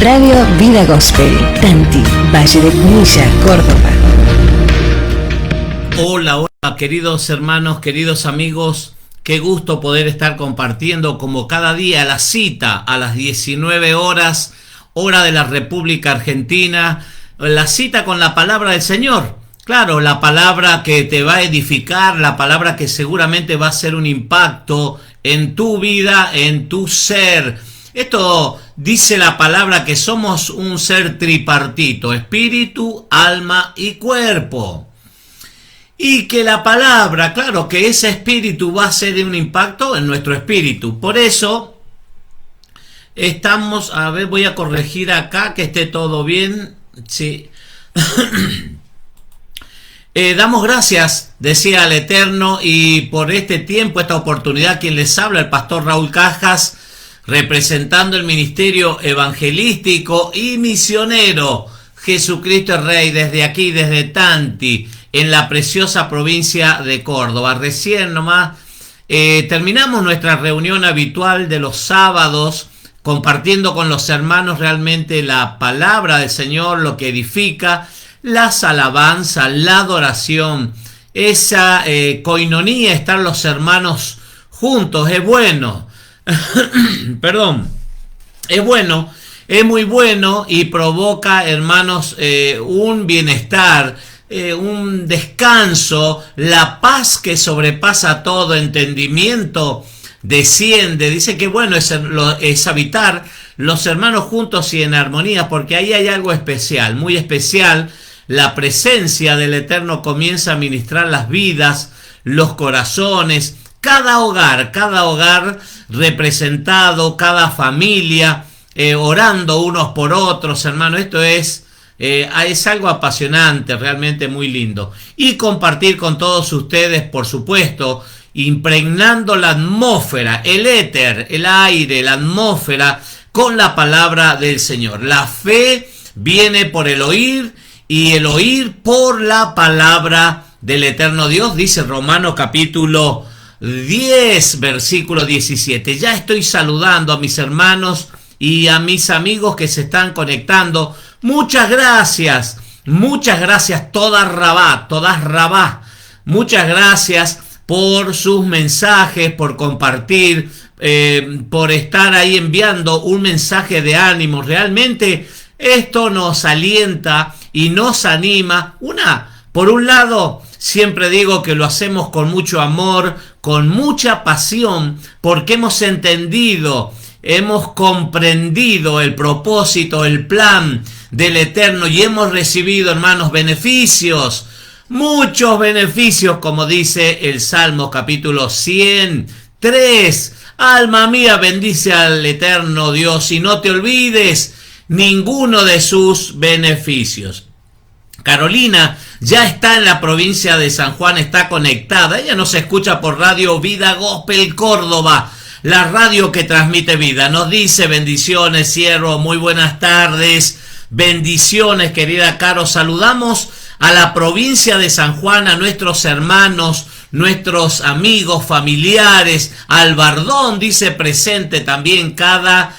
Radio Vida Gospel, Tanti, Valle de Punilla, Córdoba. Hola, hola, queridos hermanos, queridos amigos. Qué gusto poder estar compartiendo como cada día la cita a las 19 horas, hora de la República Argentina, la cita con la palabra del Señor. Claro, la palabra que te va a edificar, la palabra que seguramente va a hacer un impacto en tu vida, en tu ser. Esto dice la palabra que somos un ser tripartito, espíritu, alma y cuerpo. Y que la palabra, claro, que ese espíritu va a hacer un impacto en nuestro espíritu. Por eso estamos, a ver, voy a corregir acá que esté todo bien. Sí. Damos gracias, decía al Eterno, y por este tiempo, esta oportunidad, quien les habla, el pastor Raúl Cajas, representando el ministerio evangelístico y misionero Jesucristo es Rey, desde aquí, desde Tanti, en la preciosa provincia de Córdoba. Recién nomás terminamos nuestra reunión habitual de los sábados, compartiendo con los hermanos realmente la palabra del Señor, lo que edifica, las alabanzas, la adoración, esa coinonía, estar los hermanos juntos, es bueno. Perdón, es bueno, es muy bueno y provoca, hermanos, un bienestar, un descanso, la paz que sobrepasa todo entendimiento desciende. Dice que bueno es habitar los hermanos juntos y en armonía, porque ahí hay algo especial, muy especial. La presencia del Eterno comienza a ministrar las vidas, los corazones, cada hogar representado, cada familia, orando unos por otros, hermano. Esto es algo apasionante, realmente muy lindo. Y compartir con todos ustedes, por supuesto, impregnando la atmósfera, el éter, el aire, la atmósfera, con la palabra del Señor. La fe viene por el oír y el oír por la palabra del eterno Dios, dice Romanos capítulo 10, versículo 17. Ya estoy saludando a mis hermanos y a mis amigos que se están conectando. Muchas gracias, todas Rabá. Muchas gracias por sus mensajes, por compartir, por estar ahí enviando un mensaje de ánimo. Realmente esto nos alienta y nos anima. Por un lado, siempre digo que lo hacemos con mucho amor, con mucha pasión, porque hemos entendido, hemos comprendido el propósito, el plan del Eterno y hemos recibido, hermanos, beneficios, muchos beneficios, como dice el Salmo capítulo 103. Alma mía, bendice al Eterno Dios y no te olvides ninguno de sus beneficios. Carolina ya está en la provincia de San Juan, está conectada. Ella nos escucha por Radio Vida Gospel Córdoba, la radio que transmite vida. Nos dice: bendiciones, siervo, muy buenas tardes. Bendiciones, querida Caro. Saludamos a la provincia de San Juan, a nuestros hermanos, nuestros amigos, familiares. Albardón dice presente también cada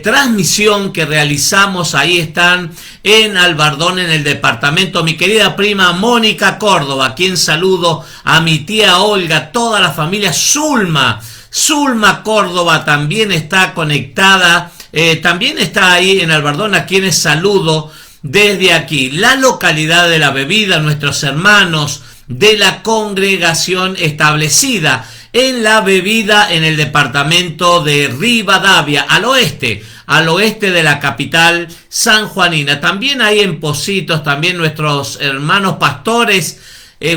transmisión que realizamos. Ahí están en Albardón, en el departamento. Mi querida prima Mónica Córdoba, a quien saludo, a mi tía Olga, toda la familia. Zulma Córdoba también está conectada, también está ahí en Albardón, a quienes saludo desde aquí. La localidad de La Bebida, nuestros hermanos de la congregación establecida en La Bebida, en el departamento de Rivadavia, al oeste de la capital sanjuanina. También hay en Pocitos, también nuestros hermanos pastores,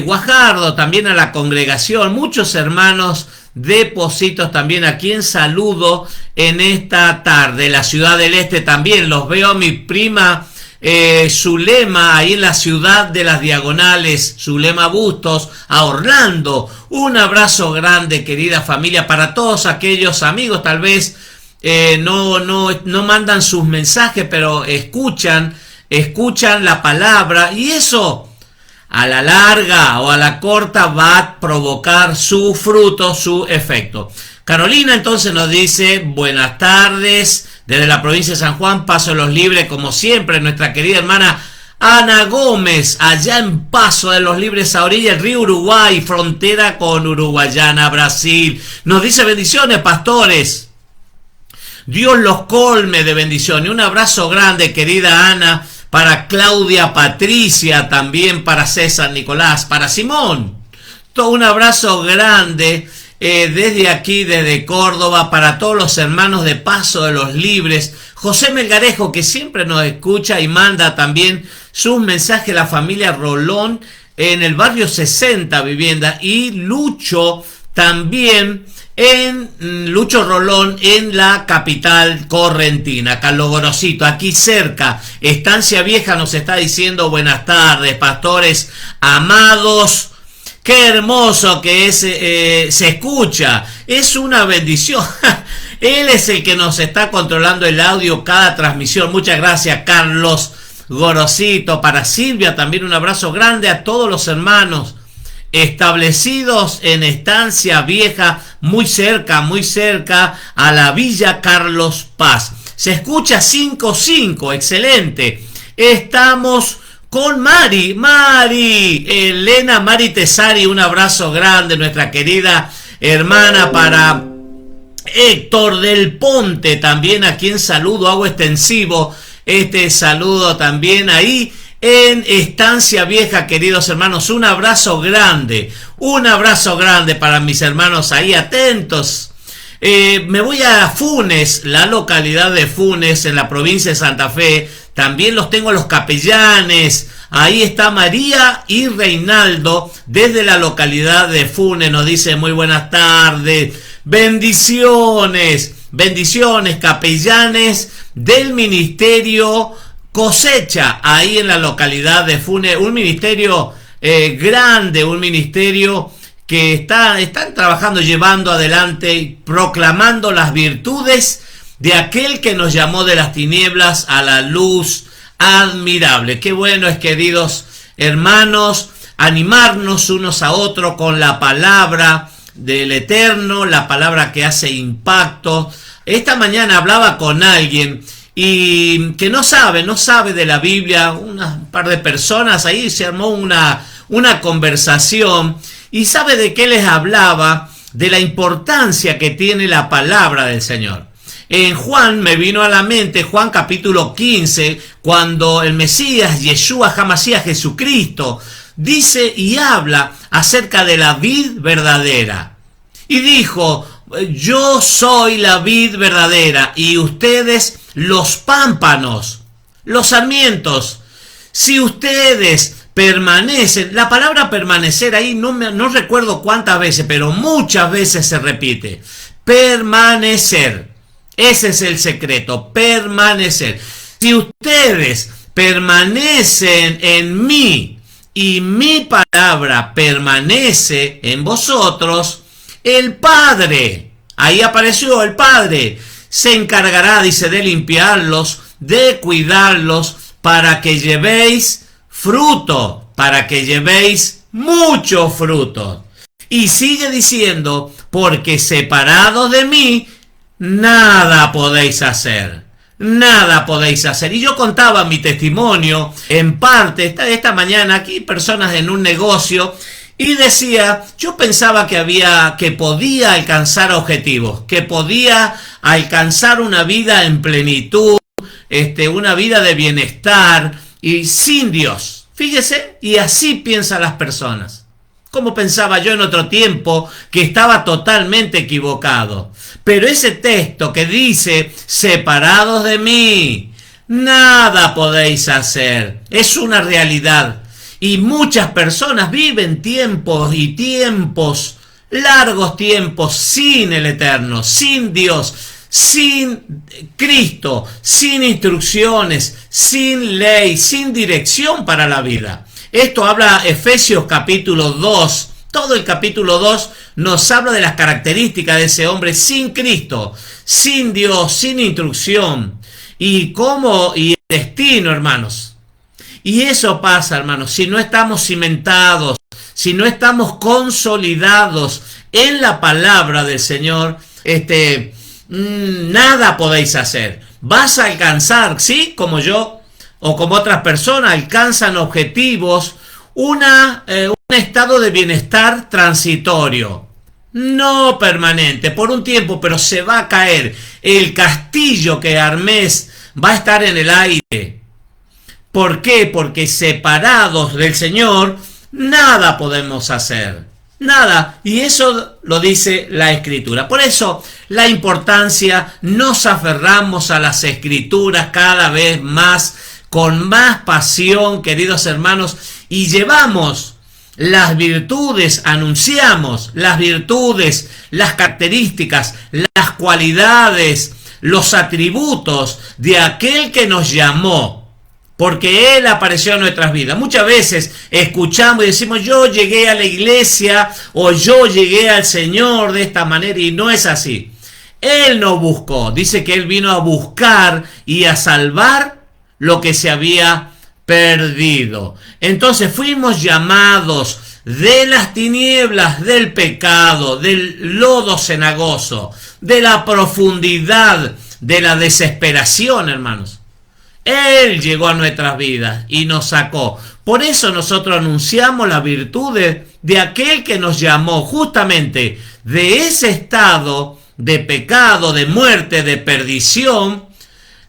Guajardo, también a la congregación, muchos hermanos de Pocitos también, a quien saludo en esta tarde. La ciudad del este también los veo, mi prima Zulema, ahí en la ciudad de las Diagonales, Zulema Bustos, a Orlando. Un abrazo grande, querida familia, para todos aquellos amigos, tal vez no mandan sus mensajes, pero escuchan la palabra, y eso a la larga o a la corta va a provocar su fruto, su efecto. Carolina entonces nos dice: buenas tardes, Desde la provincia de San Juan, Paso de los Libres, como siempre, nuestra querida hermana Ana Gómez, allá en Paso de los Libres, a orilla del río Uruguay, frontera con Uruguayana, Brasil. Nos dice: bendiciones, pastores. Dios los colme de bendiciones. Un abrazo grande, querida Ana, para Claudia Patricia, también para César Nicolás, para Simón. Todo un abrazo grande desde aquí, desde Córdoba, para todos los hermanos de Paso de los Libres. José Melgarejo, que siempre nos escucha y manda también sus mensajes a la familia Rolón en el barrio 60 Vivienda, y Lucho también Lucho Rolón en la capital correntina, Carlos Gorosito, aquí cerca, Estancia Vieja, nos está diciendo: buenas tardes, pastores amados. Qué hermoso que es, se escucha, es una bendición. Él es el que nos está controlando el audio cada transmisión. Muchas gracias, Carlos Gorosito. Para Silvia también un abrazo grande a todos los hermanos establecidos en Estancia Vieja, muy cerca a la Villa Carlos Paz. Se escucha 5-5, excelente. Estamos con Mari Elena Mari Tesari, un abrazo grande, nuestra querida hermana. Para Héctor del Ponte, también a quien saludo, hago extensivo este saludo también ahí en Estancia Vieja, queridos hermanos. Un abrazo grande para mis hermanos ahí atentos. Me voy a Funes, la localidad de Funes, en la provincia de Santa Fe. También los tengo a los capellanes. Ahí está María y Reinaldo desde la localidad de Funes. Nos dice: muy buenas tardes. Bendiciones, capellanes del ministerio Cosecha, ahí en la localidad de Funes. Un ministerio grande, un ministerio que están trabajando, llevando adelante, proclamando las virtudes de aquel que nos llamó de las tinieblas a la luz admirable. Qué bueno es, queridos hermanos, animarnos unos a otros con la palabra del Eterno, la palabra que hace impacto. Esta mañana hablaba con alguien y que no sabe de la Biblia. Un par de personas ahí, se armó una conversación, y sabe de qué les hablaba: de la importancia que tiene la palabra del Señor. En Juan me vino a la mente Juan capítulo 15, cuando el Mesías, Yeshua HaMashiach, Jesucristo, dice y habla acerca de la vid verdadera. Y dijo: yo soy la vid verdadera y ustedes los pámpanos, los sarmientos. Si ustedes permanecen, la palabra permanecer ahí no recuerdo cuántas veces, pero muchas veces se repite. Permanecer. Ese es el secreto, permanecer. Si ustedes permanecen en mí y mi palabra permanece en vosotros, el Padre, ahí apareció el Padre, se encargará, dice, de limpiarlos, de cuidarlos, para que llevéis fruto, para que llevéis mucho fruto. Y sigue diciendo: porque separados de mí, nada podéis hacer. Nada podéis hacer. Y yo contaba mi testimonio, en parte, esta mañana aquí, personas en un negocio, y decía: yo pensaba que podía alcanzar objetivos, que podía alcanzar una vida en plenitud, una vida de bienestar, y sin Dios. Fíjese, y así piensan las personas. Como pensaba yo en otro tiempo, que estaba totalmente equivocado. Pero ese texto que dice: separados de mí, nada podéis hacer, es una realidad. Y muchas personas viven tiempos y tiempos, largos tiempos, sin el Eterno, sin Dios, sin Cristo, sin instrucciones, sin ley, sin dirección para la vida. Esto habla Efesios capítulo 2. Todo el capítulo 2 nos habla de las características de ese hombre sin Cristo, sin Dios, sin instrucción. Y el destino, hermanos. Y eso pasa, hermanos, si no estamos cimentados, si no estamos consolidados en la palabra del Señor, nada podéis hacer. vas a alcanzar, ¿sí? Como yo o como otras personas alcanzan objetivos, un estado de bienestar transitorio, no permanente, por un tiempo, pero se va a caer. El castillo que armes va a estar en el aire. ¿Por qué? Porque separados del Señor, nada podemos hacer. Nada. Y eso lo dice la Escritura. Por eso la importancia, nos aferramos a las Escrituras cada vez más, con más pasión, queridos hermanos, y llevamos las virtudes, anunciamos las virtudes, las características, las cualidades, los atributos de aquel que nos llamó, porque Él apareció en nuestras vidas. Muchas veces escuchamos y decimos, yo llegué a la iglesia o yo llegué al Señor de esta manera, y no es así. Él nos buscó, dice que Él vino a buscar y a salvar lo que se había perdido. Entonces fuimos llamados de las tinieblas del pecado, del lodo cenagoso, de la profundidad de la desesperación, hermanos. Él llegó a nuestras vidas y nos sacó. Por eso nosotros anunciamos las virtudes de aquel que nos llamó justamente de ese estado de pecado, de muerte, de perdición,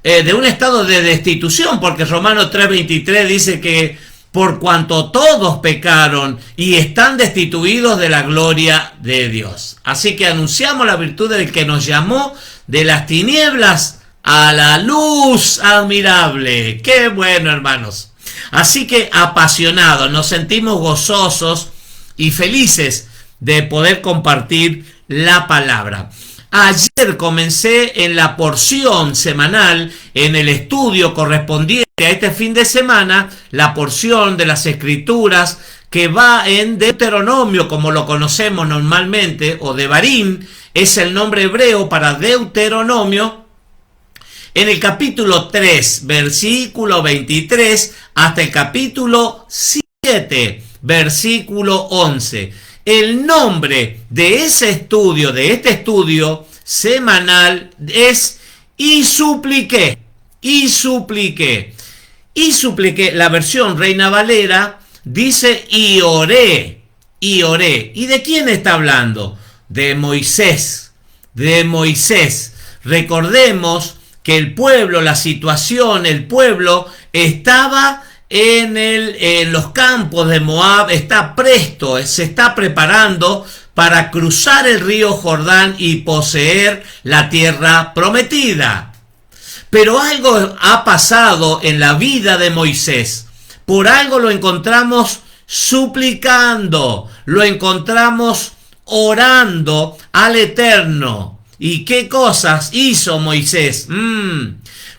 de un estado de destitución, porque Romanos 3:23 dice que por cuanto todos pecaron y están destituidos de la gloria de Dios. Así que anunciamos la virtud del que nos llamó de las tinieblas a la luz admirable. ¡Qué bueno, hermanos! Así que apasionados, nos sentimos gozosos y felices de poder compartir la palabra. Ayer comencé en la porción semanal, en el estudio correspondiente a este fin de semana, la porción de las Escrituras que va en Deuteronomio, como lo conocemos normalmente, o Devarim, es el nombre hebreo para Deuteronomio, en el capítulo 3, versículo 23, hasta el capítulo 7, versículo 11. El nombre de ese estudio, de este estudio semanal, es Y supliqué. La versión Reina Valera dice y oré. ¿Y de quién está hablando? De Moisés. Recordemos que el pueblo, la situación, el pueblo estaba en los campos de Moab, está presto, se está preparando para cruzar el río Jordán y poseer la tierra prometida. Pero algo ha pasado en la vida de Moisés. Por algo lo encontramos suplicando, lo encontramos orando al Eterno. ¿Y qué cosas hizo Moisés?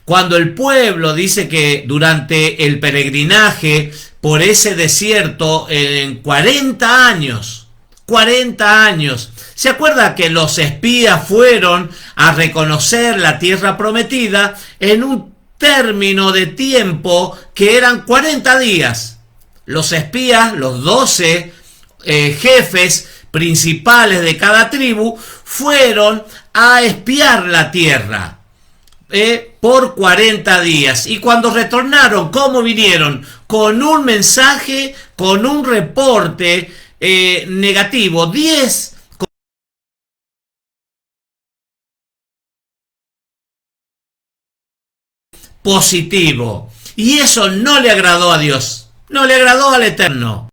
Cuando el pueblo dice que durante el peregrinaje por ese desierto en 40 años, ¿se acuerda que los espías fueron a reconocer la tierra prometida en un término de tiempo que eran 40 días? Los espías, los 12 jefes principales de cada tribu, fueron a espiar la tierra por 40 días. Y cuando retornaron, ¿cómo vinieron? Con un mensaje, con un reporte negativo. 10 positivo. Y eso no le agradó a Dios, no le agradó al Eterno.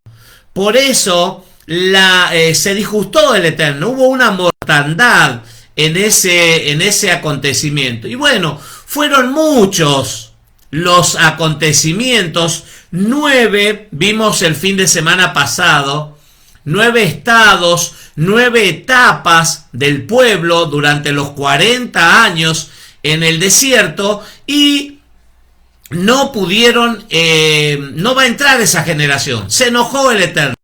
Por eso se disgustó el Eterno. Hubo una mortandad en ese acontecimiento. Y bueno, fueron muchos los acontecimientos. 9 vimos el fin de semana pasado. 9 estados, 9 etapas del pueblo durante los 40 años en el desierto, y no pudieron, no va a entrar esa generación. Se enojó el Eterno.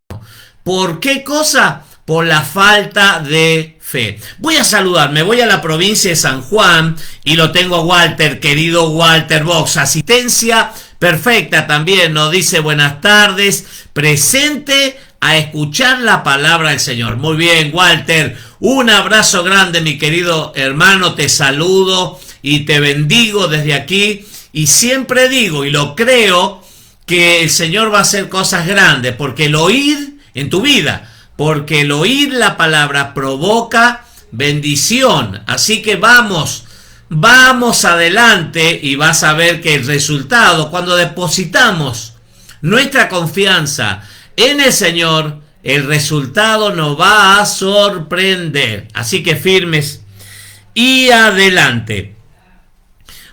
¿Por qué cosa? Por la falta de fe. Voy a saludar, me voy a la provincia de San Juan y lo tengo a Walter, querido Walter Box, asistencia perfecta también, nos dice buenas tardes, presente a escuchar la palabra del Señor. Muy bien, Walter, un abrazo grande, mi querido hermano, te saludo y te bendigo desde aquí y siempre digo y lo creo que el Señor va a hacer cosas grandes porque el oír en tu vida, porque el oír la palabra provoca bendición. Así que vamos adelante y vas a ver que el resultado, cuando depositamos nuestra confianza en el Señor, el resultado nos va a sorprender. Así que firmes y adelante.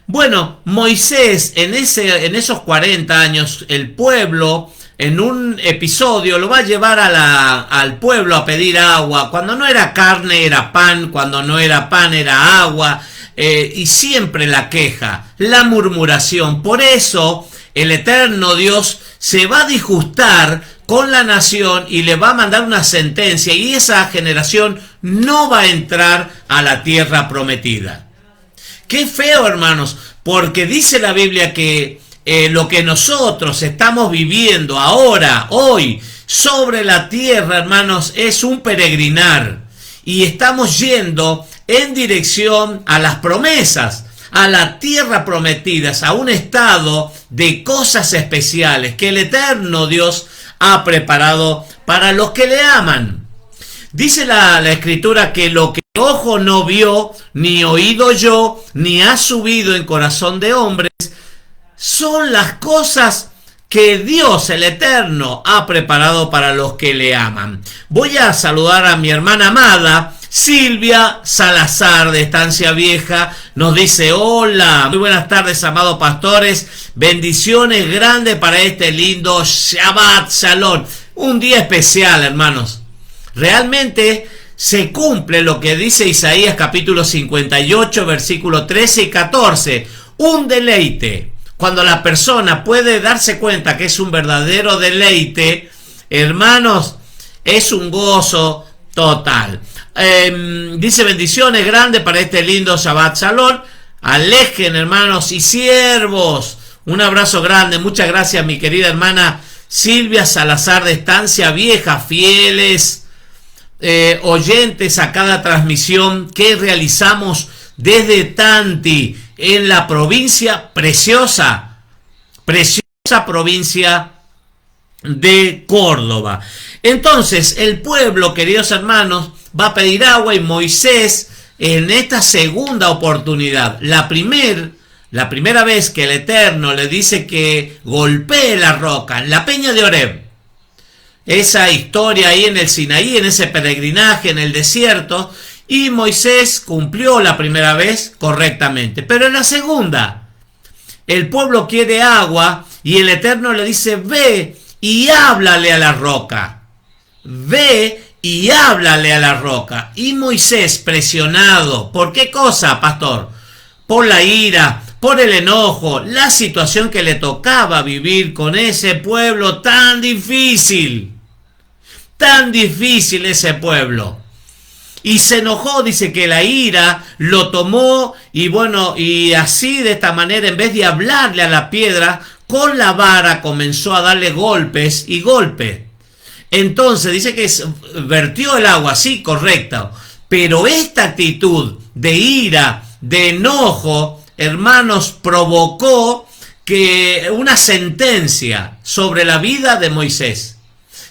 Bueno, Moisés en esos 40 años, el pueblo en un episodio lo va a llevar al pueblo a pedir agua. Cuando no era carne era pan, cuando no era pan era agua. Y siempre la queja, la murmuración. Por eso el eterno Dios se va a disgustar con la nación y le va a mandar una sentencia y esa generación no va a entrar a la tierra prometida. Qué feo, hermanos, porque dice la Biblia que lo que nosotros estamos viviendo ahora, hoy, sobre la tierra, hermanos, es un peregrinar y estamos yendo en dirección a las promesas, a la tierra prometida, a un estado de cosas especiales que el eterno Dios ha preparado para los que le aman. Dice la Escritura que lo que ojo no vio, ni oído yo, ni ha subido en corazón de hombres, son las cosas que Dios el Eterno ha preparado para los que le aman. Voy a saludar a mi hermana amada, Silvia Salazar de Estancia Vieja. Nos dice: hola, muy buenas tardes, amados pastores, bendiciones grandes para este lindo Shabbat Shalom, un día especial, hermanos. Realmente se cumple lo que dice Isaías capítulo 58 versículo 13 y 14, un deleite. Cuando la persona puede darse cuenta que es un verdadero deleite, hermanos, es un gozo total. Dice: bendiciones grandes para este lindo Shabbat Shalom. Alejen, hermanos y siervos. Un abrazo grande. Muchas gracias, mi querida hermana Silvia Salazar de Estancia Vieja. Fieles oyentes a cada transmisión que realizamos desde Tanti, en la provincia preciosa provincia de Córdoba. Entonces el pueblo, queridos hermanos, va a pedir agua y Moisés, en esta segunda oportunidad, la primera vez que el Eterno le dice que golpee la roca en la peña de Horeb, esa historia ahí en el Sinaí, en ese peregrinaje en el desierto, y Moisés cumplió la primera vez correctamente, pero en la segunda el pueblo quiere agua y el Eterno le dice: ve y háblale a la roca. Ve y háblale a la roca. Y Moisés, presionado, ¿por qué cosa, pastor? Por la ira, por el enojo, la situación que le tocaba vivir con ese pueblo tan difícil ese pueblo. Y se enojó, dice que la ira lo tomó y bueno, y así de esta manera, en vez de hablarle a la piedra, con la vara comenzó a darle golpes y golpes. Entonces dice que vertió el agua, sí, correcto, pero esta actitud de ira, de enojo, hermanos, provocó que una sentencia sobre la vida de Moisés,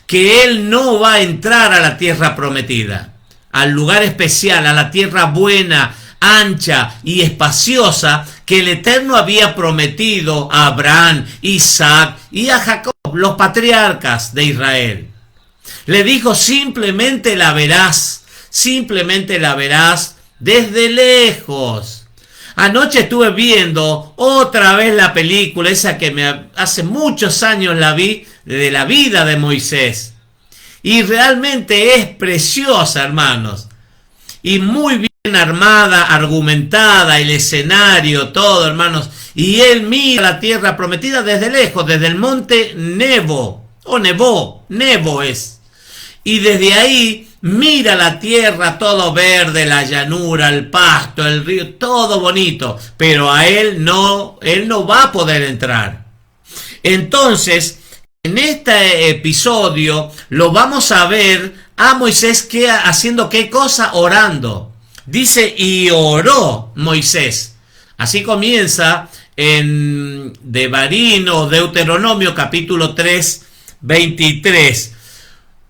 que él no va a entrar a la tierra prometida, al lugar especial, a la tierra buena, ancha y espaciosa que el Eterno había prometido a Abraham, Isaac y a Jacob, los patriarcas de Israel. Le dijo: simplemente la verás desde lejos. Anoche estuve viendo otra vez la película, esa que hace muchos años la vi, de la vida de Moisés. Y realmente es preciosa, hermanos. Y muy bien armada, argumentada, el escenario, todo, hermanos. Y él mira la tierra prometida desde lejos, desde el monte Nebo, Nebo es. Y desde ahí mira la tierra, todo verde, la llanura, el pasto, el río, todo bonito. Pero a él no va a poder entrar. Entonces, en este episodio lo vamos a ver a Moisés haciendo qué cosa, orando. Dice: y oró Moisés Así comienza en Devarim o Deuteronomio capítulo 3, 23.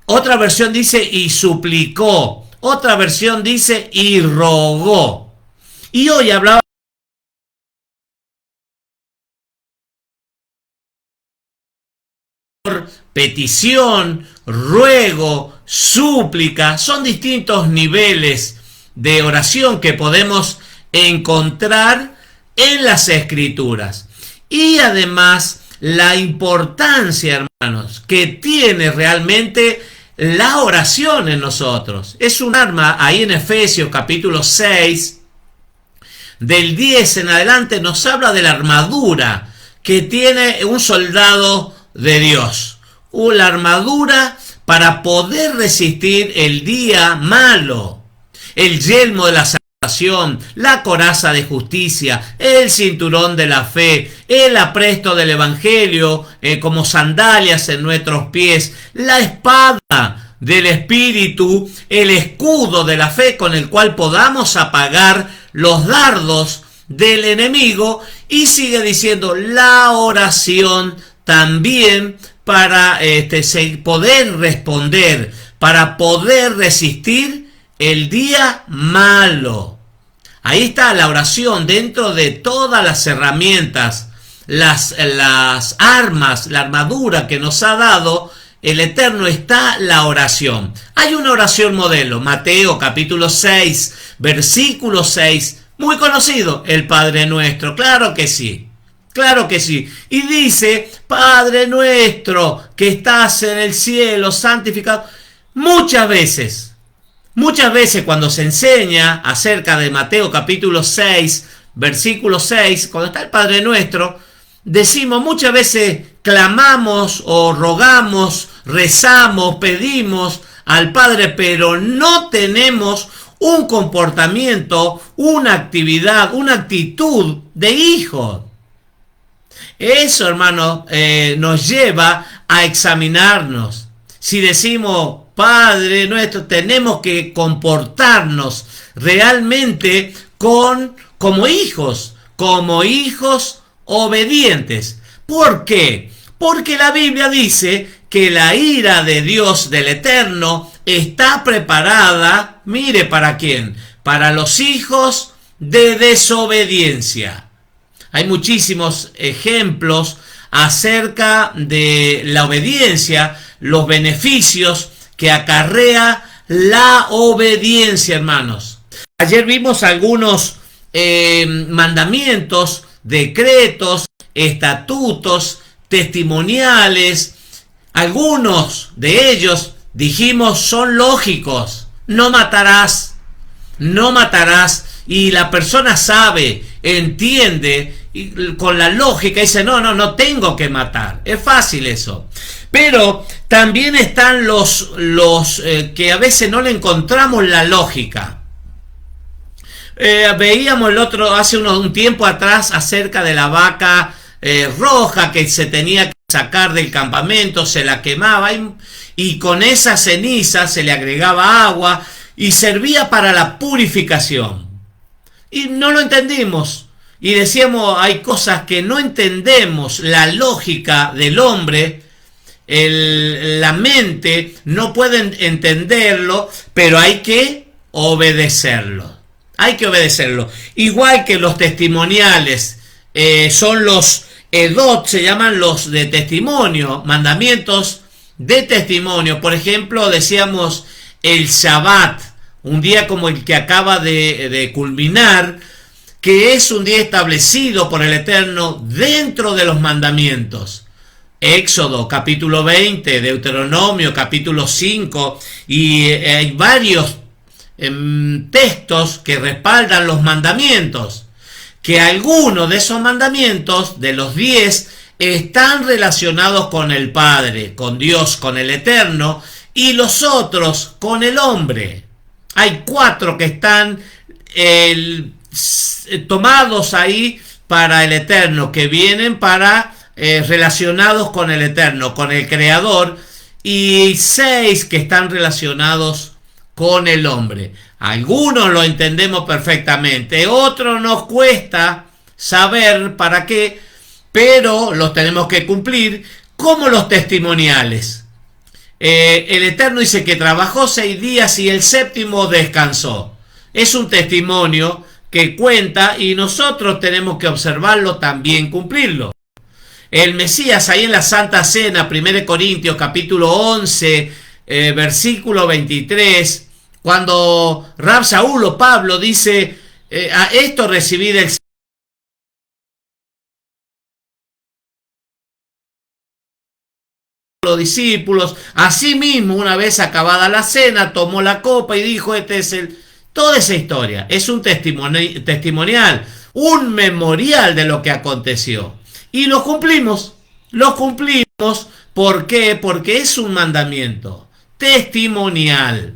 Otra versión dice y suplicó. Otra versión dice y rogó. Y hoy hablaba petición, ruego, súplica. Son distintos niveles de oración que podemos encontrar en las Escrituras. Y además la importancia, hermanos, que tiene realmente la oración en nosotros. Es un arma. Ahí en Efesios capítulo 6, del 10 en adelante, nos habla de la armadura que tiene un soldado de Dios. La armadura para poder resistir el día malo. El yelmo de la salvación, la coraza de justicia, el cinturón de la fe, el apresto del evangelio como sandalias en nuestros pies, la espada del Espíritu, el escudo de la fe con el cual podamos apagar los dardos del enemigo, y sigue diciendo la oración también para poder responder, para poder resistir el día malo. Ahí está la oración dentro de todas las herramientas, las armas, la armadura que nos ha dado el Eterno. Está la oración. Hay una oración modelo, Mateo capítulo 6, versículo 6, muy conocido, el Padre Nuestro. Claro que sí. Claro que sí. Y dice, Padre nuestro que estás en el cielo, santificado. Muchas veces cuando se enseña acerca de Mateo capítulo 6, versículo 6, cuando está el Padre Nuestro, decimos muchas veces, clamamos o rogamos, rezamos, pedimos al Padre, pero no tenemos un comportamiento, una actividad, una actitud de hijo. Eso, hermano, nos lleva a examinarnos. Si decimos, Padre Nuestro, tenemos que comportarnos realmente como hijos obedientes. ¿Por qué? Porque la Biblia dice que la ira de Dios, del Eterno, está preparada, mire, ¿para quién? Para los hijos de desobediencia. Hay muchísimos ejemplos acerca de la obediencia, los beneficios que acarrea la obediencia, hermanos. Ayer vimos algunos mandamientos, decretos, estatutos, testimoniales. Algunos de ellos dijimos son lógicos. No matarás, no matarás. Y la persona sabe, entiende, y con la lógica dice, no tengo que matar. Es fácil eso. Pero también están los que a veces no le encontramos la lógica. Veíamos hace un tiempo atrás acerca de la vaca roja que se tenía que sacar del campamento, se la quemaba y con esa ceniza se le agregaba agua y servía para la purificación. Y no lo entendimos. Y decíamos, hay cosas que no entendemos, la lógica del hombre, la mente no puede entenderlo, pero hay que obedecerlo. Hay que obedecerlo. Igual que los testimoniales, son los edot, se llaman los de testimonio, mandamientos de testimonio. Por ejemplo, decíamos el Shabbat, un día como el que acaba de culminar, que es un día establecido por el Eterno dentro de los mandamientos. Éxodo capítulo 20, Deuteronomio capítulo 5, y hay varios textos que respaldan los mandamientos, que algunos de esos mandamientos, de los 10, están relacionados con el Padre, con Dios, con el Eterno, y los otros con el hombre. Hay 4 que están tomados ahí para el Eterno, que vienen para relacionados con el Eterno, con el Creador, y 6 que están relacionados con el hombre. Algunos lo entendemos perfectamente, otros nos cuesta saber para qué, pero los tenemos que cumplir, como los testimoniales. El Eterno dice que trabajó 6 días y el séptimo descansó. Es un testimonio que cuenta y nosotros tenemos que observarlo, también cumplirlo. El Mesías ahí en la Santa Cena, 1 Corintios capítulo 11, versículo 23, cuando Rab Saúl o Pablo dice, a esto recibí del los discípulos. Asimismo, una vez acabada la cena, tomó la copa y dijo, toda esa historia es un testimonial, un memorial de lo que aconteció. Y lo cumplimos. ¿Por qué? Porque es un mandamiento testimonial.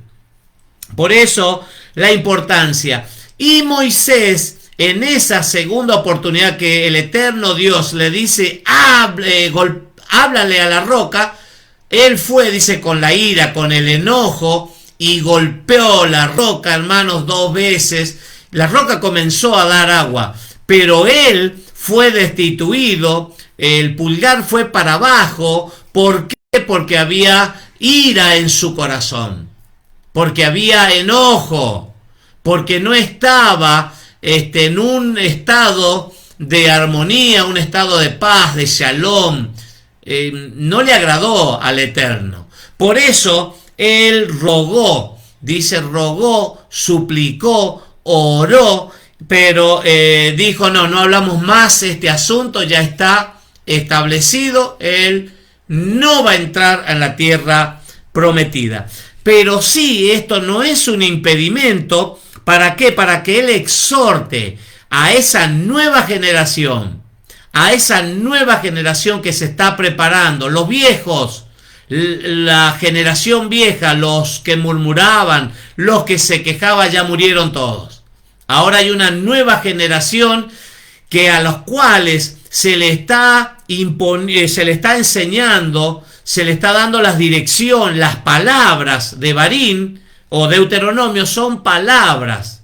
Por eso la importancia. Y Moisés, en esa segunda oportunidad que el eterno Dios le dice, háblale a la roca, él fue, dice, con la ira, con el enojo, y golpeó la roca, hermanos, 2 veces. La roca comenzó a dar agua, pero él fue destituido, el pulgar fue para abajo. ¿Por qué? Porque había ira en su corazón, porque había enojo, porque no estaba en un estado de armonía, un estado de paz, de shalom. No le agradó al Eterno. Por eso él rogó, suplicó, oró, pero dijo, no hablamos más, este asunto ya está establecido, él no va a entrar en la tierra prometida. Pero sí, esto no es un impedimento. ¿Para qué? Para que él exhorte a esa nueva generación, que se está preparando, los viejos, la generación vieja, los que murmuraban, los que se quejaban, ya murieron todos. Ahora hay una nueva generación que a los cuales se le está enseñando, se le está dando la dirección, las palabras de Barín o Deuteronomio son palabras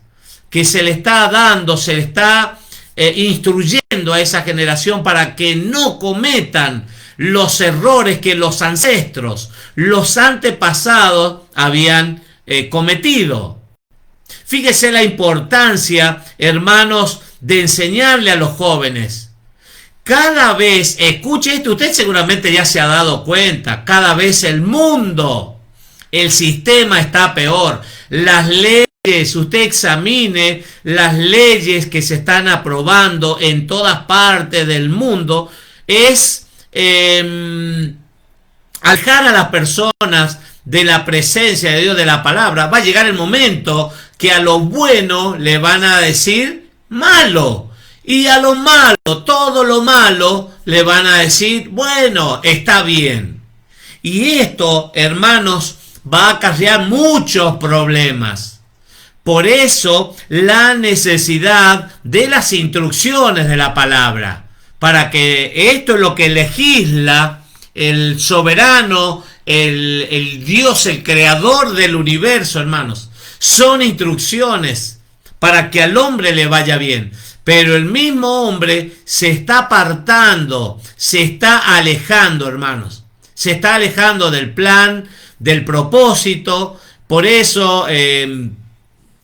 que se le está dando, se le está instruyendo a esa generación para que no cometan los errores que los ancestros, los antepasados habían cometido. Fíjese la importancia, hermanos, de enseñarle a los jóvenes. Cada vez, escuche esto, usted seguramente ya se ha dado cuenta, cada vez el mundo, el sistema está peor. Las leyes, usted examine las leyes que se están aprobando en todas partes del mundo, es alejar a las personas de la presencia de Dios, de la palabra. Va a llegar el momento que a lo bueno le van a decir malo, y a lo malo, todo lo malo, le van a decir bueno, está bien. Y esto, hermanos, va a acarrear muchos problemas. Por eso la necesidad de las instrucciones de la palabra, para que esto es lo que legisla el soberano, el Dios, el creador del universo, hermanos. Son instrucciones para que al hombre le vaya bien. Pero el mismo hombre se está apartando, se está alejando, hermanos. Se está alejando del plan, del propósito. Por eso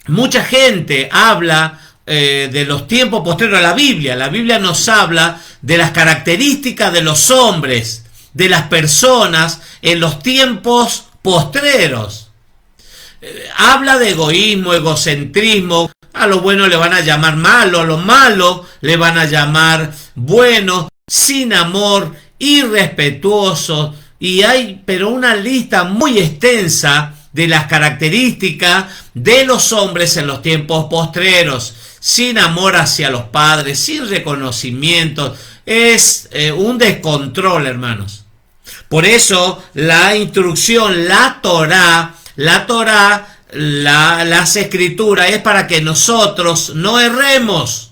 mucha gente habla de los tiempos posteriores a la Biblia. La Biblia nos habla de las características de los hombres, de las personas en los tiempos postreros. Habla de egoísmo, egocentrismo. A lo bueno le van a llamar malo, a lo malo le van a llamar bueno, sin amor, irrespetuoso. Y hay pero una lista muy extensa de las características de los hombres en los tiempos postreros. Sin amor hacia los padres, sin reconocimiento. Es un descontrol, hermanos. Por eso la instrucción, la Torá, las escrituras es para que nosotros no erremos,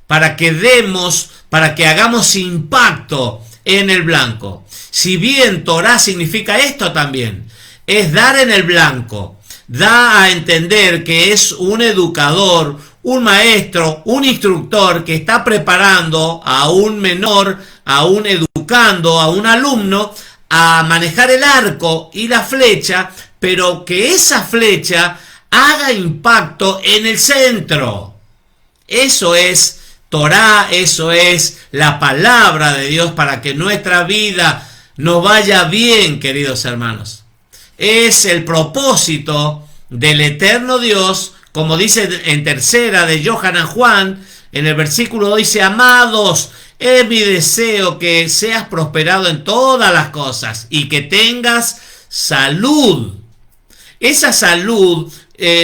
para que hagamos impacto en el blanco. Si bien Torá significa esto también, es dar en el blanco, da a entender que es un educador, un maestro, un instructor que está preparando a un menor, a un educando, a un alumno a manejar el arco y la flecha, pero que esa flecha haga impacto en el centro. Eso es Torá, eso es la palabra de Dios para que nuestra vida nos vaya bien, queridos hermanos. Es el propósito del eterno Dios, como dice en tercera de Yohanan Juan, en el versículo 2 dice: amados, es mi deseo que seas prosperado en todas las cosas y que tengas salud. Esa salud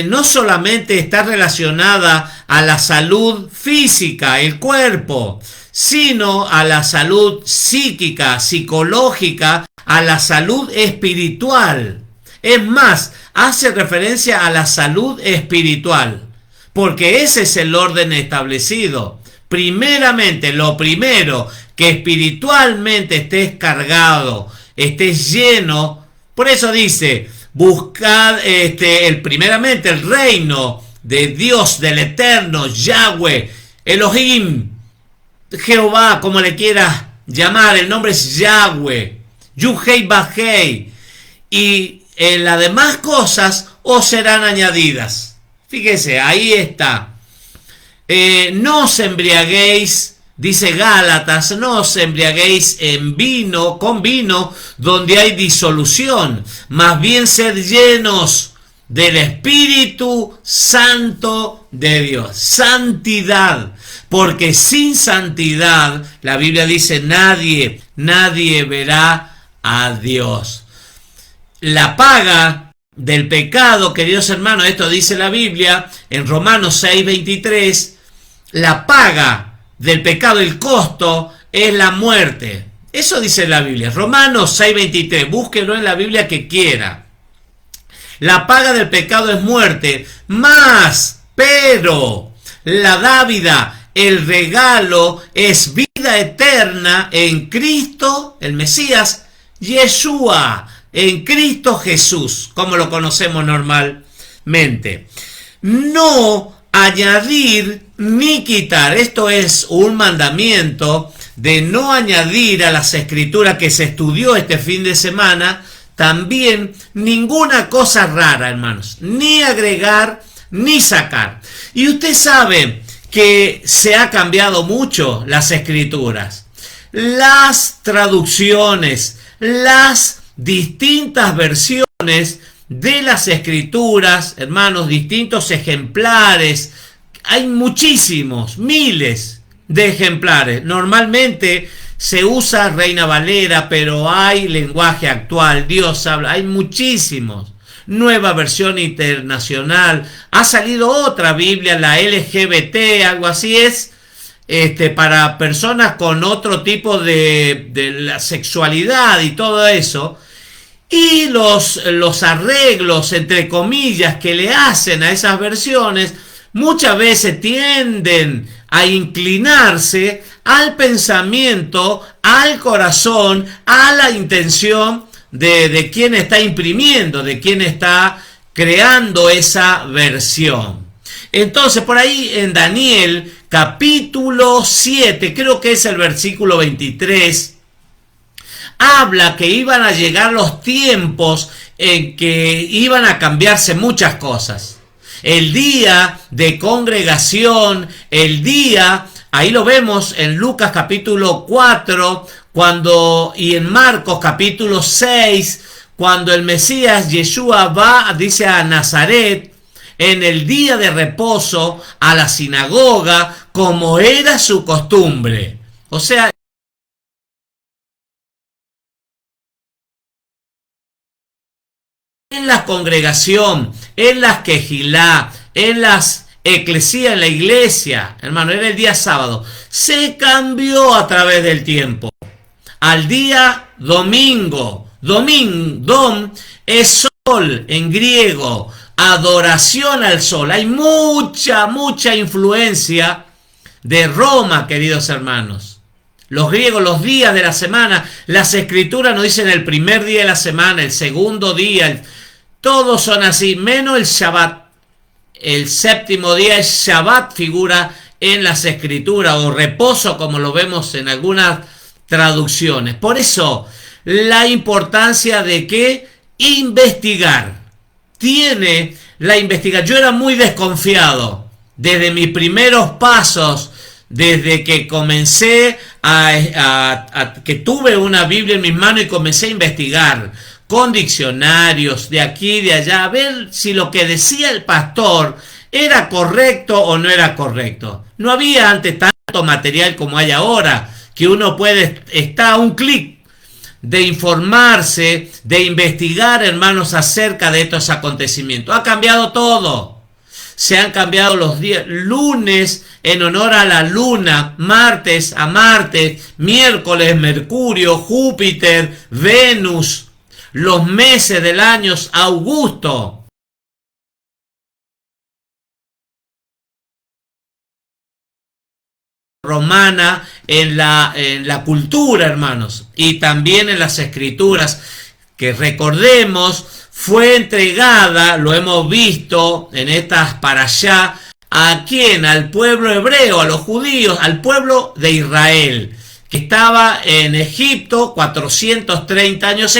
no solamente está relacionada a la salud física, el cuerpo, sino a la salud psíquica, psicológica, a la salud espiritual. Es más, hace referencia a la salud espiritual, porque ese es el orden establecido. Primeramente, lo primero, que espiritualmente estés cargado, estés lleno. Por eso dice: buscad primeramente el reino de Dios, del eterno Yahweh, Elohim, Jehová, como le quieras llamar, el nombre es Yahweh, Yuhei Bajei, y las demás cosas os serán añadidas. Fíjese, ahí está. No os embriaguéis, dice Gálatas, no os embriaguéis con vino donde hay disolución, más bien sed llenos del Espíritu Santo de Dios. Santidad, porque sin santidad, la Biblia dice, nadie verá a Dios. La paga del pecado, queridos hermanos, esto dice la Biblia en Romanos 6:23, la paga del pecado, el costo, es la muerte. Eso dice la Biblia, Romanos 6:23, búsquelo en la Biblia que quiera. La paga del pecado es muerte, pero la dávida, el regalo, es vida eterna en Cristo, el Mesías, Yeshua, en Cristo Jesús, como lo conocemos normalmente. No añadir ni quitar. Esto es un mandamiento de no añadir a las escrituras que se estudió este fin de semana. También ninguna cosa rara, hermanos, ni agregar ni sacar. Y usted sabe que se ha cambiado mucho las escrituras, las traducciones, las distintas versiones de las escrituras, hermanos, distintos ejemplares. Hay muchísimos, miles de ejemplares. Normalmente se usa Reina Valera, pero hay lenguaje actual, Dios habla, hay muchísimos. Nueva versión internacional, ha salido otra Biblia, la LGBT, algo así es, para personas con otro tipo de la sexualidad y todo eso. Y los arreglos, entre comillas, que le hacen a esas versiones, muchas veces tienden a inclinarse al pensamiento, al corazón, a la intención de quien está imprimiendo, de quien está creando esa versión. Entonces, por ahí en Daniel, capítulo 7, creo que es el versículo 23, habla que iban a llegar los tiempos en que iban a cambiarse muchas cosas. El día de congregación, el día, ahí lo vemos en Lucas capítulo 4, y en Marcos capítulo 6, cuando el Mesías Yeshua va, dice, a Nazaret, en el día de reposo, a la sinagoga, como era su costumbre. O sea, en la congregación, en las quejilá, en las eclesías, en la iglesia, hermano, era el día sábado, se cambió a través del tiempo al día domingo. Dom es sol en griego, adoración al sol. Hay mucha influencia de Roma, queridos hermanos. Los griegos, los días de la semana, las escrituras nos dicen el primer día de la semana, el segundo día, todos son así, menos el Shabbat. el séptimo día es Shabbat, figura en las escrituras, o reposo como lo vemos en algunas traducciones. Por eso la importancia de que investigar. Tiene la investigación. Yo era muy desconfiado desde mis primeros pasos, desde que comencé que tuve una Biblia en mis manos y comencé a investigar con diccionarios de aquí y de allá, a ver si lo que decía el pastor era correcto o no era correcto. No había antes tanto material como hay ahora, que uno puede estar a un clic de informarse, de investigar, hermanos, acerca de estos acontecimientos. Ha cambiado todo. Se han cambiado los días. Lunes en honor a la luna, martes a Marte, miércoles Mercurio, Júpiter, Venus, los meses del año Augusto. Romana en la cultura, hermanos, y también en las escrituras, que recordemos fue entregada, lo hemos visto en estas parashá, ¿a quién? Al pueblo hebreo, a los judíos, al pueblo de Israel, que estaba en Egipto 430 años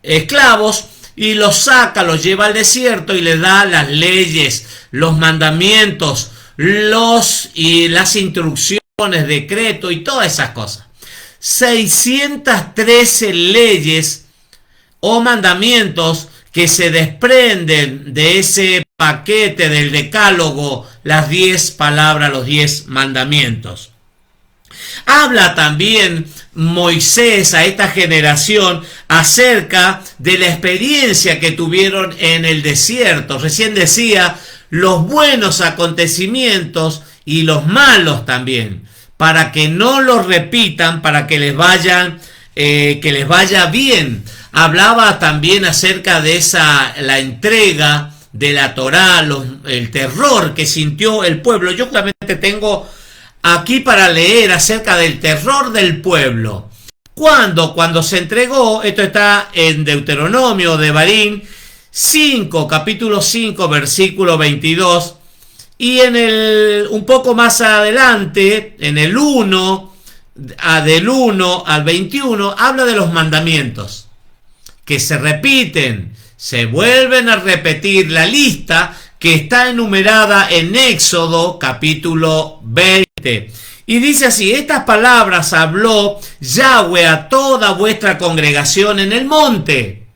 esclavos, y los saca, los lleva al desierto y les da las leyes, los mandamientos, y las instrucciones, decretos y todas esas cosas. 613 leyes o mandamientos que se desprenden de ese paquete del decálogo, las 10 palabras, los 10 mandamientos. Habla también Moisés a esta generación acerca de la experiencia que tuvieron en el desierto. Recién decía los buenos acontecimientos y los malos también, para que no los repitan, para que les vaya bien. Hablaba también acerca de la entrega de la Torá, el terror que sintió el pueblo. Yo claramente tengo aquí para leer acerca del terror del pueblo. Cuando se entregó, esto está en Deuteronomio, Devarim 5, capítulo 5, versículo 22, y un poco más adelante, en el 1, del 1 al 21, habla de los mandamientos, que se repiten, se vuelven a repetir la lista que está enumerada en Éxodo, capítulo 20. Y dice así: estas palabras habló Yahweh a toda vuestra congregación en el monte,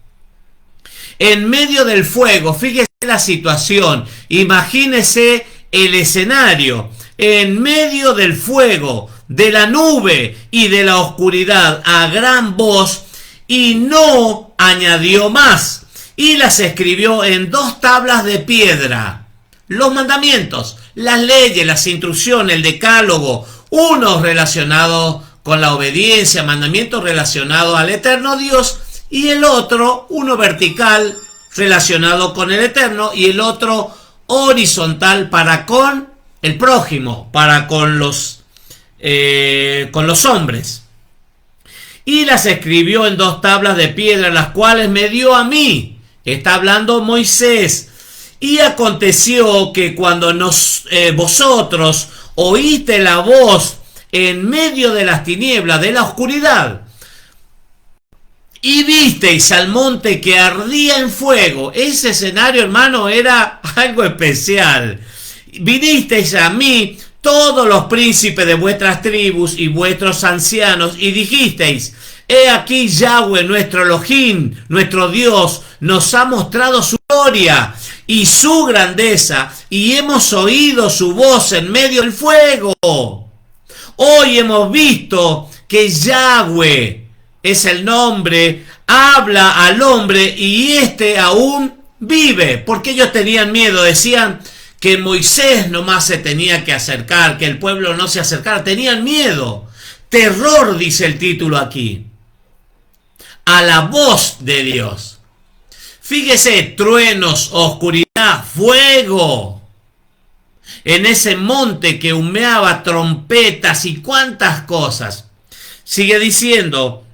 en medio del fuego. Fíjese la situación, imagínese el escenario, en medio del fuego, de la nube y de la oscuridad, a gran voz, y no añadió más, y las escribió en 2 tablas de piedra. Los mandamientos, las leyes, las instrucciones, el decálogo, unos relacionados con la obediencia, mandamientos relacionados al eterno Dios, y el otro, uno vertical, relacionado con el eterno, y el otro horizontal para con el prójimo, para con los hombres. Y las escribió en 2 tablas de piedra, las cuales me dio a mí. Está hablando Moisés. Y aconteció que cuando vosotros oíste la voz en medio de las tinieblas, de la oscuridad, y visteis al monte que ardía en fuego. Ese escenario, hermano, era algo especial. Vinisteis a mí todos los príncipes de vuestras tribus y vuestros ancianos, y dijisteis: he aquí Yahweh nuestro Elohim, nuestro Dios, nos ha mostrado su gloria y su grandeza, y hemos oído su voz en medio del fuego. Hoy hemos visto que Yahweh es el nombre, habla al hombre, y éste aún vive. Porque ellos tenían miedo, decían que Moisés nomás se tenía que acercar, que el pueblo no se acercara, tenían miedo. Terror, dice el título aquí, a la voz de Dios. Fíjese, truenos, oscuridad, fuego, en ese monte que humeaba, trompetas y cuantas cosas. Sigue diciendo: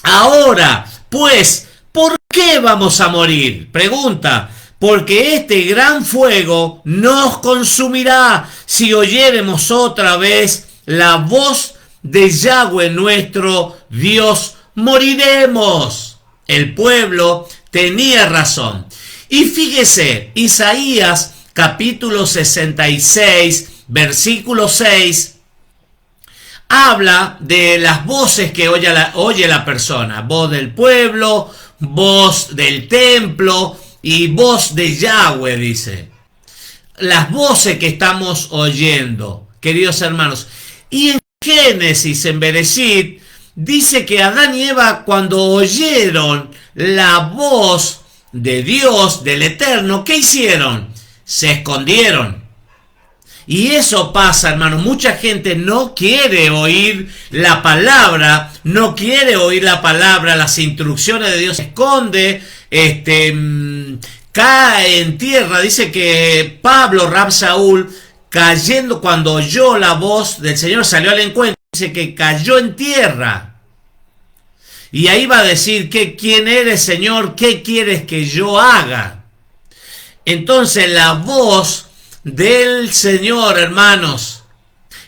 ahora, pues, ¿por qué vamos a morir? Pregunta: porque este gran fuego nos consumirá si oyéremos otra vez la voz de Yahweh nuestro Dios, moriremos. El pueblo tenía razón. Y fíjese, Isaías capítulo 66, versículo 6, habla de las voces que oye la persona. Voz del pueblo, voz del templo y voz de Yahweh, dice. Las voces que estamos oyendo, queridos hermanos. Y en Génesis, en Bereshit, dice que Adán y Eva, cuando oyeron la voz de Dios, del Eterno, ¿qué hicieron? Se escondieron. Y eso pasa, hermano. Mucha gente no quiere oír la palabra, no quiere oír la palabra, las instrucciones de Dios. Se esconde, cae en tierra. Dice que Pablo, Rab Saúl, cayendo cuando oyó la voz del Señor, salió al encuentro. Dice que cayó en tierra. Y ahí va a decir, ¿quién eres, Señor? ¿Qué quieres que yo haga? Entonces la voz del Señor, hermanos,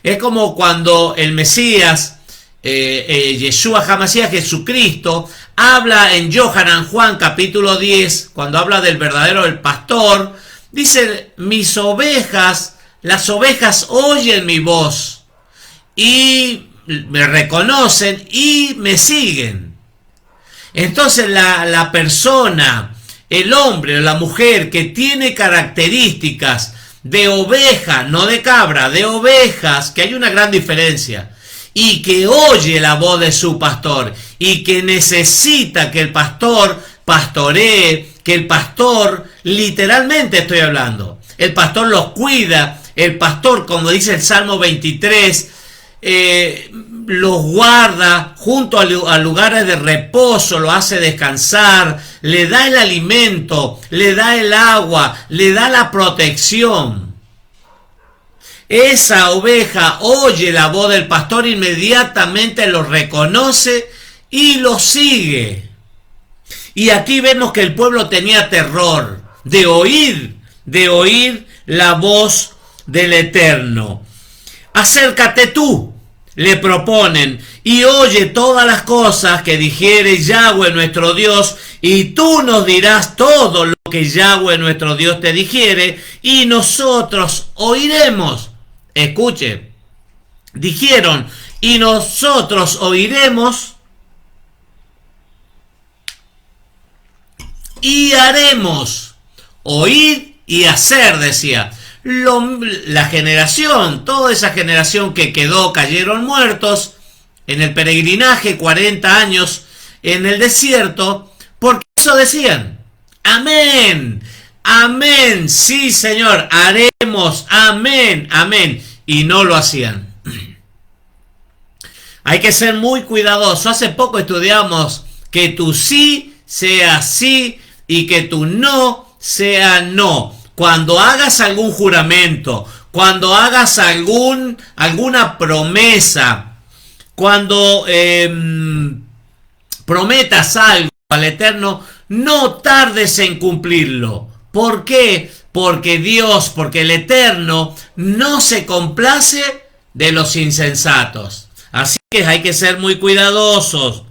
es como cuando el Mesías, Yeshua HaMashiach, Jesucristo, habla en Yohanan Juan capítulo 10, cuando habla del verdadero, el pastor, dice, mis ovejas, las ovejas oyen mi voz y me reconocen y me siguen. Entonces la persona, el hombre o la mujer que tiene características de oveja, no de cabra, de ovejas, que hay una gran diferencia, y que oye la voz de su pastor, y que necesita que el pastor pastoree, que el pastor, literalmente estoy hablando, el pastor los cuida, el pastor, como dice el Salmo 23, los guarda junto a lugares de reposo, lo hace descansar, le da el alimento, le da el agua, le da la protección. Esa oveja oye la voz del pastor, inmediatamente lo reconoce y lo sigue. Y aquí vemos que el pueblo tenía terror de oír la voz del Eterno. Acércate tú, le proponen, y oye todas las cosas que dijere Yahweh nuestro Dios, y tú nos dirás todo lo que Yahweh nuestro Dios te dijere, y nosotros oiremos. Escuche, dijeron, y nosotros oiremos y haremos. Oír y hacer, decía. La generación, toda esa generación que quedó, cayeron muertos en el peregrinaje, 40 años en el desierto, porque eso decían, amén, amén, sí Señor, haremos, amén, amén, y no lo hacían. Hay que ser muy cuidadoso. Hace poco estudiamos que tu sí sea sí y que tu no sea no. Cuando hagas algún juramento, cuando hagas alguna promesa, cuando prometas algo al Eterno, no tardes en cumplirlo. ¿Por qué? Porque el Eterno no se complace de los insensatos. Así que hay que ser muy cuidadosos.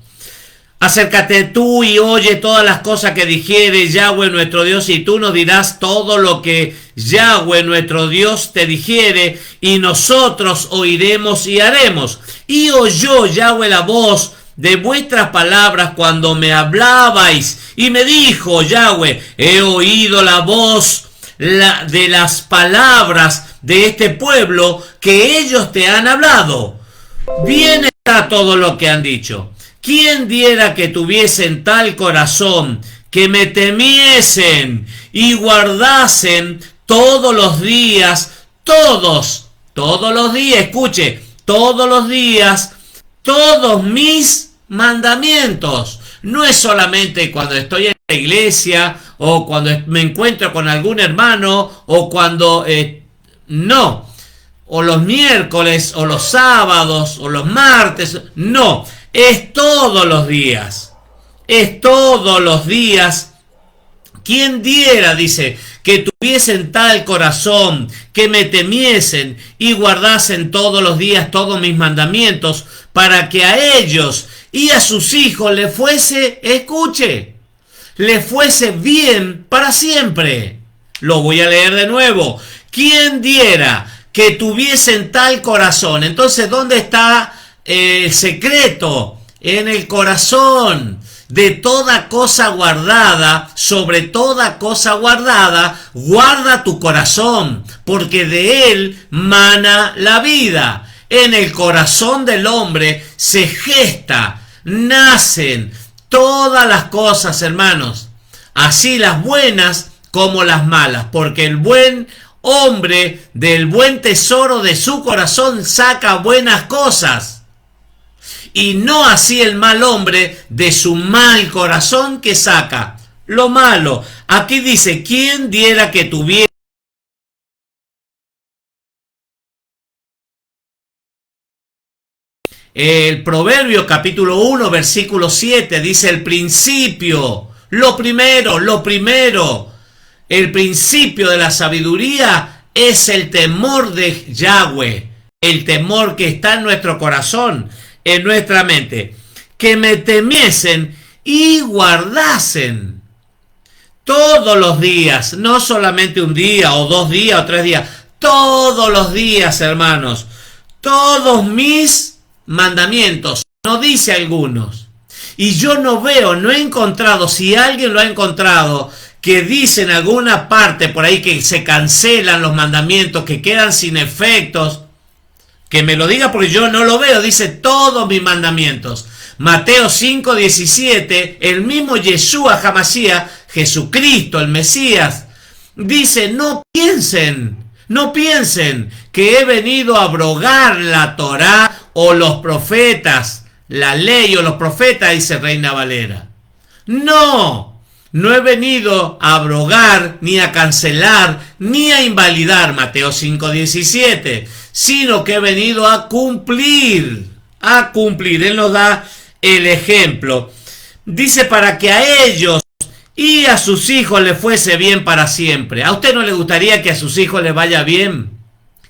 Acércate tú y oye todas las cosas que dijere Yahweh nuestro Dios, y tú nos dirás todo lo que Yahweh nuestro Dios te dijere, y nosotros oiremos y haremos. Y oyó Yahweh la voz de vuestras palabras cuando me hablabais, y me dijo Yahweh, he oído la voz de las palabras de este pueblo que ellos te han hablado. Bien está todo lo que han dicho. ¿Quién diera que tuviesen tal corazón, que me temiesen y guardasen todos los días, todos los días, escuche, todos los días, todos mis mandamientos? No es solamente cuando estoy en la iglesia o cuando me encuentro con algún hermano o cuando no, o los miércoles o los sábados o los martes, no. Es todos los días ¿Quién diera, dice, que tuviesen tal corazón, que me temiesen y guardasen todos los días todos mis mandamientos, para que a ellos y a sus hijos le fuese, escuche, le fuese bien para siempre? Lo voy a leer de nuevo. ¿Quién diera que tuviesen tal corazón? Entonces, ¿dónde está el secreto? En el corazón. De toda cosa guardada, sobre toda cosa guardada, guarda tu corazón, porque de él mana la vida. En el corazón del hombre se gesta, nacen todas las cosas, hermanos, así las buenas como las malas, porque el buen hombre del buen tesoro de su corazón saca buenas cosas. Y no así el mal hombre de su mal corazón, que saca lo malo. Aquí dice, ¿quién diera que tuviera? El Proverbio capítulo 1 versículo 7 dice el principio, lo primero, el principio de la sabiduría es el temor de Yahweh, el temor que está en nuestro corazón, en nuestra mente, que me temiesen y guardasen todos los días, no solamente un día o 2 días o 3 días, todos los días, hermanos, todos mis mandamientos, no dice algunos. Y yo no veo, no he encontrado, si alguien lo ha encontrado, que dice en alguna parte por ahí que se cancelan los mandamientos, que quedan sin efectos, que me lo diga, porque yo no lo veo. Dice todos mis mandamientos. Mateo 5:17, el mismo Yeshua Hamashiach, Jesucristo, el Mesías, dice, no piensen que he venido a abrogar la Torá o los profetas, la ley o los profetas, dice Reina Valera. No he venido a abrogar, ni a cancelar, ni a invalidar, Mateo 5:17, sino que he venido a cumplir. Él nos da el ejemplo. Dice, para que a ellos y a sus hijos les fuese bien para siempre. ¿A usted no le gustaría que a sus hijos les vaya bien?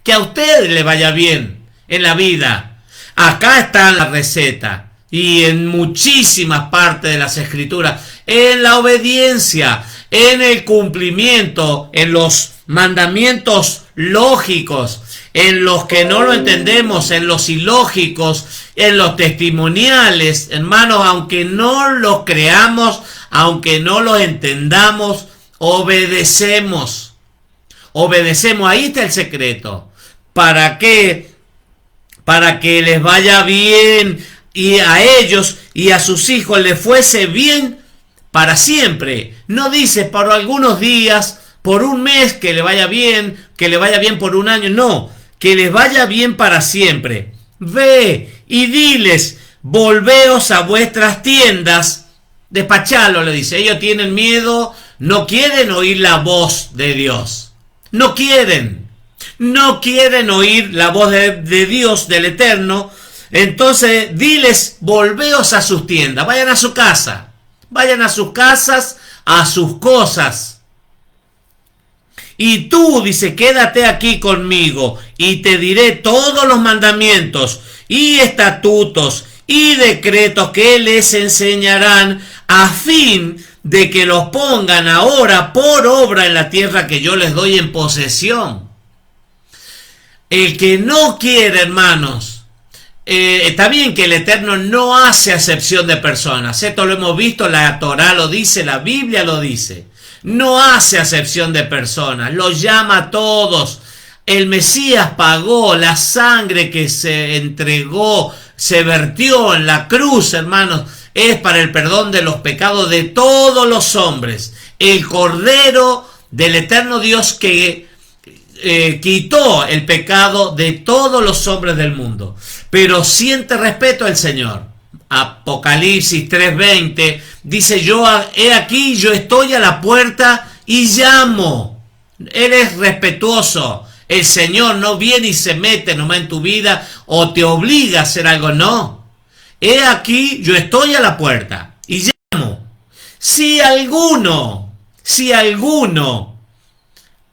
Que a usted le vaya bien en la vida. Acá está la receta. Y en muchísimas partes de las escrituras, en la obediencia, en el cumplimiento, en los mandamientos lógicos, en los que no lo entendemos, en los ilógicos, en los testimoniales, hermanos, aunque no los creamos, aunque no los entendamos, obedecemos. Ahí está el secreto. ¿Para qué? Para que les vaya bien y a ellos y a sus hijos les fuese bien para siempre. No dice por algunos días, por un mes que le vaya bien por un año. No, que les vaya bien para siempre. Ve y diles, volveos a vuestras tiendas. Despachalo, le dice. Ellos tienen miedo, no quieren oír la voz de Dios. No quieren oír la voz de Dios, del Eterno. Entonces, diles, volveos a sus tiendas, vayan a su casa, vayan a sus casas, a sus cosas. Y tú, dice, quédate aquí conmigo y te diré todos los mandamientos y estatutos y decretos que les enseñarán a fin de que los pongan ahora por obra en la tierra que yo les doy en posesión. El que no quiere, hermanos, está bien que el Eterno no hace acepción de personas. Esto lo hemos visto, la Torá lo dice, la Biblia lo dice. No hace acepción de personas, los llama a todos. El Mesías pagó, la sangre que se entregó, se vertió en la cruz, hermanos, es para el perdón de los pecados de todos los hombres. El Cordero del Eterno Dios que quitó el pecado de todos los hombres del mundo. Pero siente respeto al Señor. Apocalipsis 3:20 dice, he aquí, yo estoy a la puerta y llamo. Él es respetuoso. El Señor no viene y se mete nomás en tu vida o te obliga a hacer algo, no. He aquí, yo estoy a la puerta y llamo. Si alguno Si alguno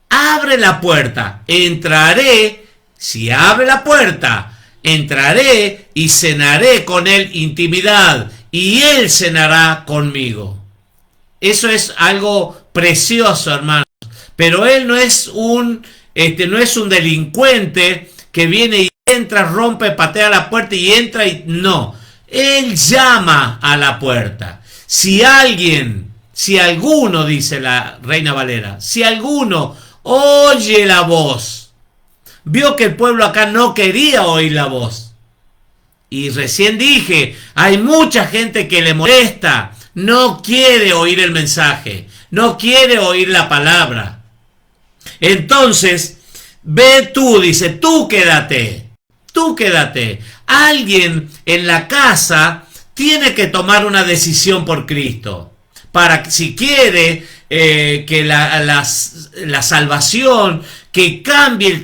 abre la puerta, entraré. Si abre la puerta, entraré y cenaré con él intimidad, y él cenará conmigo. Eso es algo precioso, hermanos. Pero él no es un delincuente que viene y entra, rompe, patea la puerta y entra y no. Él llama a la puerta. Si alguno, dice la Reina Valera, si alguno oye la voz, vio que el pueblo acá no quería oír la voz. Y recién dije, hay mucha gente que le molesta, no quiere oír el mensaje, no quiere oír la palabra. Entonces, ve tú, dice, tú quédate. Alguien en la casa tiene que tomar una decisión por Cristo. Para si quiere que la salvación, que cambie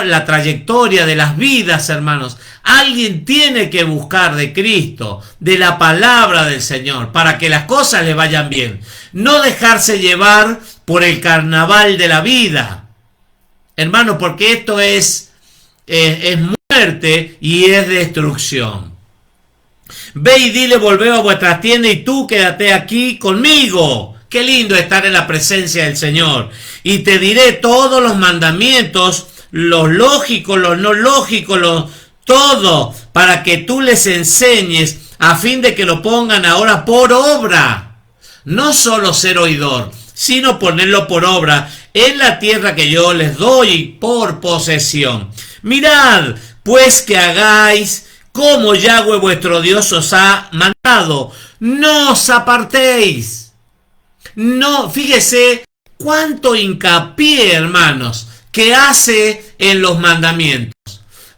la trayectoria de las vidas, hermanos. Alguien tiene que buscar de Cristo, de la palabra del Señor, para que las cosas le vayan bien. No dejarse llevar por el carnaval de la vida, hermano, porque esto es muerte y es destrucción. Ve y dile, volveo a vuestras tiendas y tú quédate aquí conmigo. Qué lindo estar en la presencia del Señor. Y te diré todos los mandamientos, los lógicos, los no lógicos, todo, para que tú les enseñes, a fin de que lo pongan ahora por obra. No solo ser oidor, sino ponerlo por obra en la tierra que yo les doy por posesión. Mirad, pues, que hagáis como Yahweh vuestro Dios os ha mandado. No os apartéis. No, fíjese cuánto hincapié, hermanos, que hace en los mandamientos.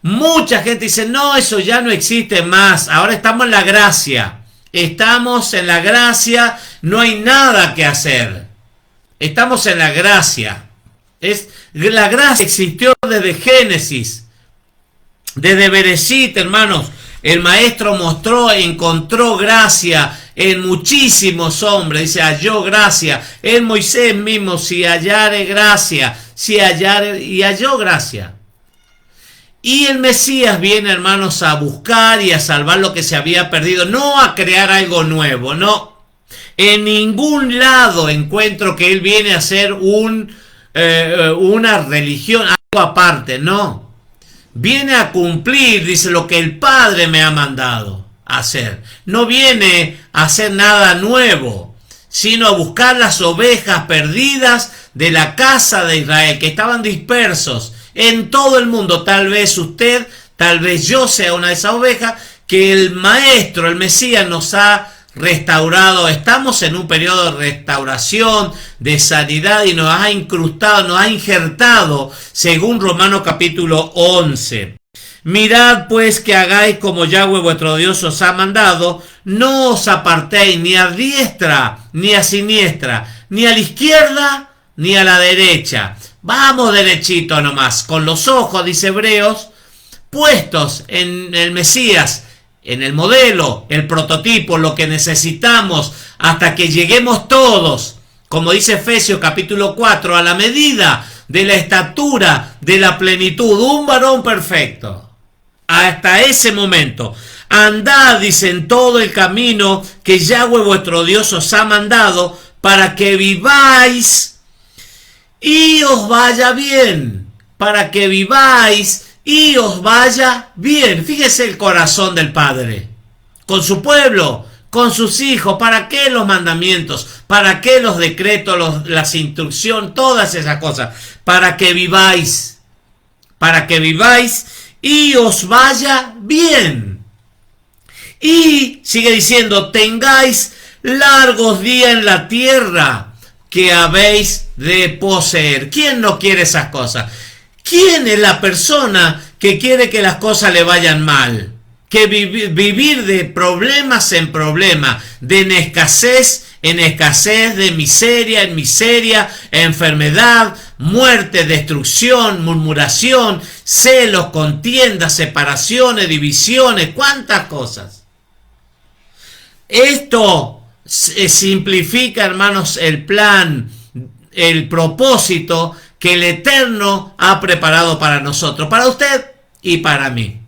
Mucha gente dice, no, eso ya no existe más. Ahora estamos en la gracia. Estamos en la gracia, no hay nada que hacer. Estamos en la gracia. La gracia existió desde Génesis. Desde Bereshit, hermanos, el maestro encontró gracia en muchísimos hombres. Dice, halló gracia. En Moisés mismo, si hallare gracia, y halló gracia. Y el Mesías viene, hermanos, a buscar y a salvar lo que se había perdido, no a crear algo nuevo, no. En ningún lado encuentro que él viene a hacer una religión, algo aparte, no. Viene a cumplir, dice, lo que el Padre me ha mandado a hacer. No viene a hacer nada nuevo, sino a buscar las ovejas perdidas de la casa de Israel, que estaban dispersos en todo el mundo. Tal vez usted, tal vez yo sea una de esas ovejas que el Maestro, el Mesías, nos ha restaurado. Estamos en un periodo de restauración, de sanidad, y nos ha incrustado, nos ha injertado, según Romanos capítulo 11. Mirad pues que hagáis como Yahweh vuestro Dios os ha mandado, no os apartéis ni a diestra ni a siniestra, ni a la izquierda ni a la derecha. Vamos derechito nomás, con los ojos, dice Hebreos, puestos en el Mesías, en el modelo, el prototipo, lo que necesitamos hasta que lleguemos todos, como dice Efesios capítulo 4, a la medida de la estatura de la plenitud, un varón perfecto. Hasta ese momento, andad, dice, en todo el camino que Yahweh vuestro Dios os ha mandado, para que viváis y os vaya bien, para que viváis y os vaya bien. Fíjese el corazón del Padre con su pueblo, con sus hijos. ¿Para qué los mandamientos? ¿Para qué los decretos, las instrucciones, todas esas cosas? Para que viváis y os vaya bien. Y sigue diciendo, tengáis largos días en la tierra que habéis de poseer. ¿Quién no quiere esas cosas? ¿Quién es la persona que quiere que las cosas le vayan mal? Que vivir de problemas en problemas, de en escasez, de miseria en miseria, enfermedad, muerte, destrucción, murmuración, celos, contiendas, separaciones, divisiones, cuántas cosas. Esto simplifica, hermanos, el plan, el propósito que el Eterno ha preparado para nosotros, para usted y para mí.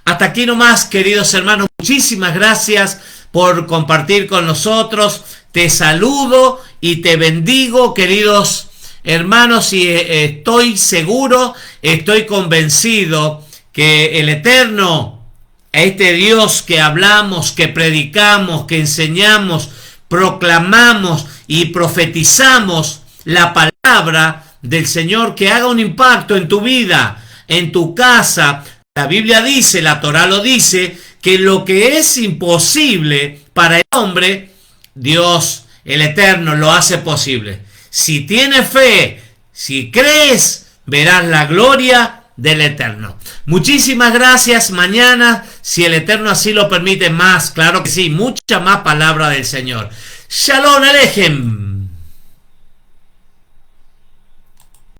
Hasta aquí nomás, queridos hermanos, muchísimas gracias por compartir con nosotros. Te saludo y te bendigo, queridos hermanos, y estoy seguro, estoy convencido que el Eterno, este Dios que hablamos, que predicamos, que enseñamos, proclamamos y profetizamos la palabra del Señor, que haga un impacto en tu vida, en tu casa. La Biblia dice, la Torá lo dice, que lo que es imposible para el hombre, Dios, el Eterno, lo hace posible. Si tienes fe, si crees, verás la gloria del Eterno. Muchísimas gracias. Mañana, si el Eterno así lo permite, más, claro que sí, mucha más palabra del Señor. Shalom Alejem.